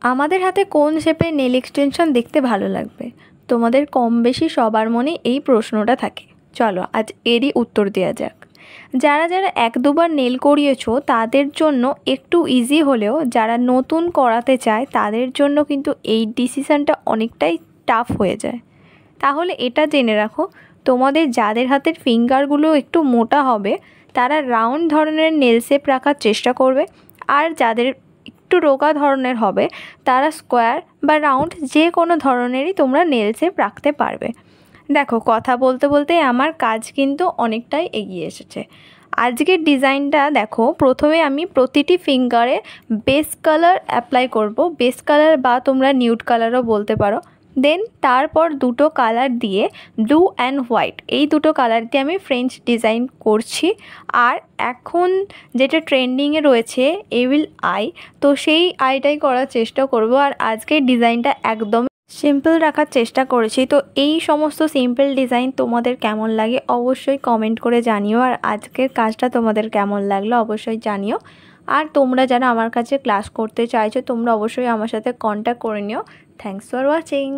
আমাদের হাতে কোন শেপের নেল এক্সটেনশন দেখতে ভালো লাগবে? তোমাদের কম বেশি সবার মনে এই প্রশ্নটা থাকে। চলো আজ এরই উত্তর দেওয়া যাক। যারা যারা এক দুবার নেল করিয়েছো তাদের জন্য একটু ইজি হলেও যারা নতুন করাতে চায় তাদের জন্য কিন্তু এই ডিসিশানটা অনেকটাই টাফ হয়ে যায়। তাহলে এটা জেনে রাখো, তোমাদের যাদের হাতের ফিঙ্গারগুলো একটু মোটা হবে তারা রাউন্ড ধরনের নেল শেপ রাখার চেষ্টা করবে, আর যাদের একটু রোগা ধরনের হবে তারা স্কোয়ার বা রাউন্ড যে কোনো ধরনেরই তোমরা নেল শেপ রাখতে পারবে। দেখো, কথা বলতে বলতে আমার কাজ কিন্তু অনেকটাই এগিয়ে এসেছে। আজকের ডিজাইনটা দেখো, প্রথমে আমি প্রতিটি ফিঙ্গারে বেস কালার অ্যাপ্লাই করব। বেস কালার বা তোমরা নিউড কালারও বলতে পারো। দেন তারপর দুটো কালার দিয়ে ব্লু অ্যান্ড হোয়াইট, এই দুটো কালার দিয়ে আমি ফ্রেঞ্চ ডিজাইন করছি। আর এখন যেটা ট্রেন্ডিংয়ে রয়েছে এভিল আই, তো সেই আইটাই করার চেষ্টা করব। আর আজকের ডিজাইনটা একদম সিম্পল রাখার চেষ্টা করেছি। তো এই সমস্ত সিম্পল ডিজাইন তোমাদের কেমন লাগে অবশ্যই কমেন্ট করে জানিও, আর আজকের কাজটা তোমাদের কেমন লাগলো অবশ্যই জানিও। আর তোমরা যারা আমার কাছে ক্লাস করতে চাইছো তোমরা অবশ্যই আমার সাথে কন্ট্যাক্ট করে নিও। Thanks for watching.